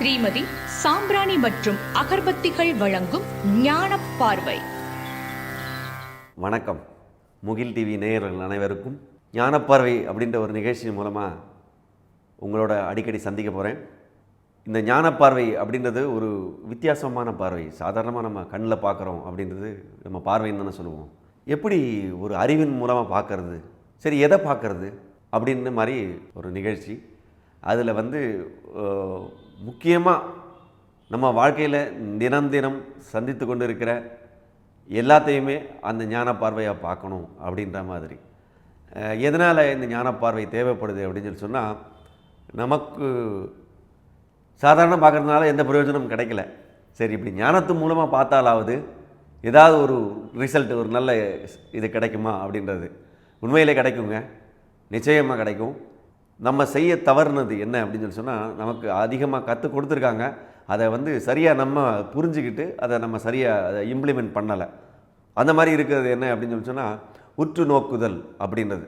ஸ்ரீமதி சாம்பிராணி மற்றும் அகர்பத்திகள் வழங்கும் ஞான பார்வை. வணக்கம். முகில் டிவி நேயர்கள் அனைவருக்கும் ஞானப்பார்வை அப்படின்ற ஒரு நிகழ்ச்சி மூலமாக உங்களோட அடிக்கடி சந்திக்க போகிறேன். இந்த ஞானப்பார்வை அப்படின்றது ஒரு வித்தியாசமான பார்வை. சாதாரணமாக நம்ம கண்ணில் பார்க்குறோம் அப்படின்றது நம்ம பார்வைன்னு தானே சொல்லுவோம். எப்படி ஒரு அறிவின் மூலமாக பார்க்கறது, சரி எதை பார்க்கறது அப்படின்ற மாதிரி ஒரு நிகழ்ச்சி. அதில் முக்கியமாக நம்ம வாழ்க்கையில் தினம் தினம் சந்தித்து கொண்டு இருக்கிற எல்லாத்தையுமே அந்த ஞான பார்வையாக பார்க்கணும் அப்படின்ற மாதிரி. எதனால் இந்த ஞான பார்வை தேவைப்படுது அப்படின்னு சொல்லி சொன்னால், நமக்கு சாதாரண பார்க்குறதுனால எந்த பிரயோஜனமும் கிடைக்கல. சரி, இப்படி ஞானத்து மூலமாக பார்த்தாலாவது ஏதாவது ஒரு ரிசல்ட், ஒரு நல்ல இது கிடைக்குமா அப்படின்றது உண்மையிலே கிடைக்குங்க. நிச்சயமாக கிடைக்கும். நம்ம செய்ய தவறுனது என்ன அப்படின்னு சொல்லி சொன்னால், நமக்கு அதிகமாக கற்றுக் கொடுத்துருக்காங்க. அதை சரியாக நம்ம புரிஞ்சுக்கிட்டு அதை நம்ம சரியாக அதை இம்ப்ளிமெண்ட் பண்ணலை. அந்த மாதிரி இருக்கிறது என்ன அப்படின்னு சொல்லி சொன்னால், உற்று நோக்குதல் அப்படின்றது.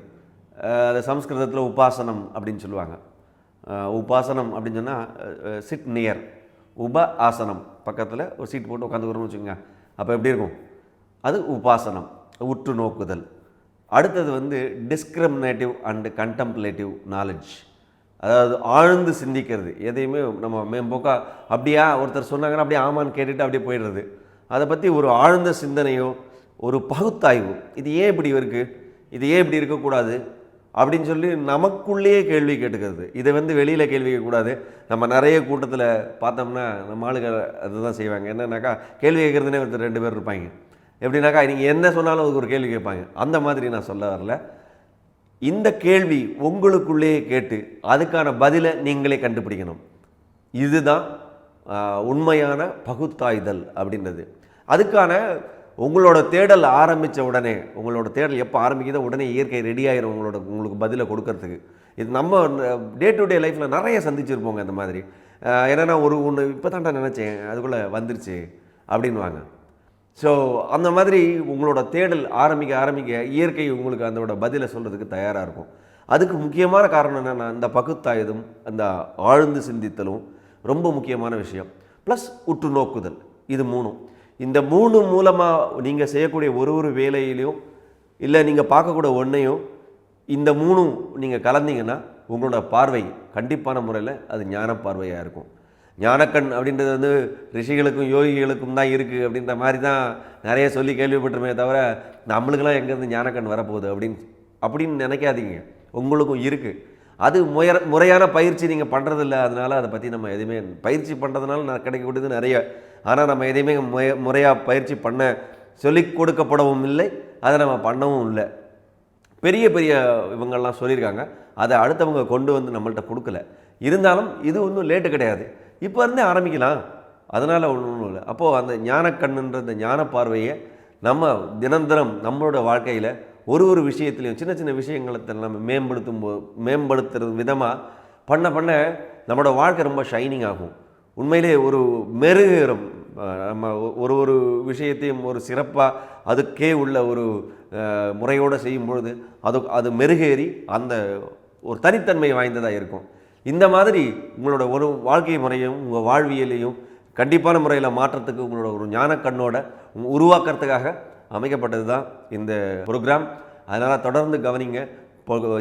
அது சம்ஸ்கிருதத்தில் உபாசனம் அப்படின்னு சொல்லுவாங்க. உபாசனம் அப்படின்னு சொன்னால் சிட் நியர், உப ஆசனம், பக்கத்தில் ஒரு சீட் போட்டு உட்காந்துக்கிறோம்னு வச்சுக்கோங்க. அப்போ எப்படி இருக்கும்? அது உபாசனம், உற்று நோக்குதல். அடுத்தது டிஸ்கிரிமினேட்டிவ் அண்டு கண்டம்ப்ளேட்டிவ் நாலேஜ். அதாவது ஆழ்ந்து சிந்திக்கிறது. எதையுமே நம்ம மேம்போக்கா அப்படியா ஒருத்தர் சொன்னாங்கன்னா அப்படியே ஆமான்னு கேட்டுட்டு அப்படியே போயிடுறது. அதை பற்றி ஒரு ஆழ்ந்த சிந்தனையோ ஒரு பகுத்தாய்வு, இது ஏன் இப்படி இருக்குது, இது ஏன் இப்படி இருக்கக்கூடாது அப்படின்னு சொல்லி நமக்குள்ளேயே கேள்வி கேட்டுக்கிறது. இதை வெளியில் கேள்வி கேட்கக்கூடாது. நம்ம நிறைய கூட்டத்தில் பார்த்தோம்னா நம்ம ஆளுகள் அதுதான் செய்வாங்க. என்னன்னாக்கா, கேள்வி கேட்குறதுனே ஒருத்தர் 2 பேர் இருப்பாங்க. எப்படின்னாக்கா, நீங்கள் என்ன சொன்னாலும் அதுக்கு ஒரு கேள்வி கேட்பாங்க. அந்த மாதிரி நான் சொல்ல வரல. இந்த கேள்வி உங்களுக்குள்ளேயே கேட்டு அதுக்கான பதிலை நீங்களே கண்டுபிடிக்கணும். இதுதான் உண்மையான பகுத்தாய்தல் அப்படின்றது. அதுக்கான உங்களோட தேடல் ஆரம்பித்த உடனே, உங்களோட தேடல் எப்போ ஆரம்பிக்குதோ உடனே இயற்கை ரெடி ஆகிரும் உங்களுக்கு பதிலை கொடுக்கறதுக்கு. இது நம்ம டே டு டே லைஃப்பில் நிறைய சந்திச்சிருப்போங்க இந்த மாதிரி. ஏன்னா ஒன்று இப்போ தான்டா நினச்சேன், அதுக்குள்ளே வந்துருச்சு அப்படின்வாங்க. ஸோ அந்த மாதிரி உங்களோட தேடல் ஆரம்பிக்க இயற்கை உங்களுக்கு அதோட பதிலை சொல்கிறதுக்கு தயாராக இருக்கும். அதுக்கு முக்கியமான காரணம் என்னென்னா, இந்த பகுத்தாய்வும் அந்த ஆழ்ந்து சிந்தித்தலும் ரொம்ப முக்கியமான விஷயம். ப்ளஸ் உற்று நோக்குதல். இது 3. இந்த 3 மூலமாக நீங்கள் செய்யக்கூடிய ஒரு வேலையிலையும் இல்லை நீங்கள் பார்க்கக்கூடிய ஒன்றையும் இந்த 3 நீங்கள் கலந்தீங்கன்னா உங்களோட பார்வை கண்டிப்பான முறையில் அது ஞான பார்வையாக இருக்கும். ஞானக்கண் அப்படின்றது ரிஷிகளுக்கும் யோகிகளுக்கும் தான் இருக்குது அப்படின்ற மாதிரி தான் நிறைய சொல்லி கேள்விப்பட்டிருமே தவிர, நம்மளுக்கெல்லாம் எங்கேருந்து ஞானக்கண் வரப்போகுது அப்படின்னு நினைக்காதீங்க. உங்களுக்கும் இருக்குது. அது முறையான பயிற்சி நீங்கள் பண்ணுறதில்ல. அதனால் அதை பற்றி நம்ம எதுவுமே பயிற்சி பண்ணுறதுனால கிடைக்கக்கூடியது நிறைய. ஆனால் நம்ம எதையுமே முறையாக பயிற்சி பண்ண சொல்லிக் கொடுக்கப்படவும் இல்லை, அதை நம்ம பண்ணவும் இல்லை. பெரிய பெரிய இவங்கள்லாம் சொல்லியிருக்காங்க, அதை அடுத்தவங்க கொண்டு நம்மள்கிட்ட கொடுக்கல. இருந்தாலும் இது ஒன்றும் லேட்டு கிடையாது, இப்போ இருந்தே ஆரம்பிக்கலாம். அதனால் ஒன்றும் இல்லை. அப்போது அந்த ஞானக்கண்ணுன்ற இந்த ஞான பார்வையை நம்ம தினம் நம்மளோட வாழ்க்கையில் ஒரு விஷயத்துலையும் சின்ன சின்ன விஷயங்களை நம்ம மேம்படுத்துறது விதமாக பண்ண நம்மளோட வாழ்க்கை ரொம்ப ஷைனிங் ஆகும். உண்மையிலே ஒரு மெருகேறும். நம்ம ஒரு விஷயத்தையும் ஒரு சிறப்பாக அதுக்கே உள்ள ஒரு முறையோடு செய்யும் பொழுது அது மெருகேறி அந்த ஒரு தனித்தன்மை வாய்ந்ததாக இருக்கும். இந்த மாதிரி உங்களோட ஒரு வாழ்க்கை முறையும் உங்கள் வாழ்வியலையும் கண்டிப்பான முறையில் மாற்றத்துக்கு உங்களோட ஒரு ஞானக்கண்ணோட உருவாக்குறதுக்காக அமைக்கப்பட்டது தான் இந்த ப்ரோக்ராம். அதனால் தொடர்ந்து கவனிங்க.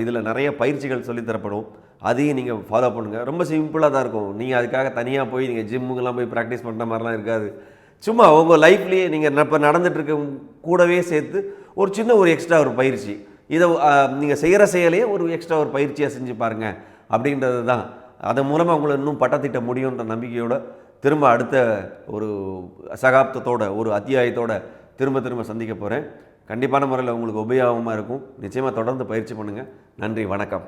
இதில் நிறைய பயிற்சிகள் சொல்லித்தரப்படும். அதையும் நீங்கள் ஃபாலோ பண்ணுங்கள். ரொம்ப சிம்பிளாக தான் இருக்கும். நீங்கள் அதுக்காக தனியாக போய் நீங்கள் ஜிம்முக்கெல்லாம் போய் ப்ராக்டிஸ் பண்ணுற மாதிரிலாம் இருக்காது. சும்மா உங்கள் லைஃப்லேயே நீங்கள் இப்போ நடந்துகிட்ருக்க கூடவே சேர்த்து ஒரு சின்ன ஒரு எக்ஸ்ட்ரா ஒரு பயிற்சி, இதை நீங்கள் செய்கிற செயலையே ஒரு எக்ஸ்ட்ரா ஒரு பயிற்சியாக செஞ்சு பாருங்கள் அப்படின்றது தான். அதன் மூலமாக உங்களை இன்னும் பட்டத்திட்ட முடியுன்ற நம்பிக்கையோடு திரும்ப அடுத்த ஒரு சகாப்தத்தோட ஒரு அத்தியாயத்தோடு திரும்ப சந்திக்க போகிறேன். கண்டிப்பான முறையில் உங்களுக்கு உபயோகமாக இருக்கும். நிச்சயமாக தொடர்ந்து பயிற்சி பண்ணுங்கள். நன்றி, வணக்கம்.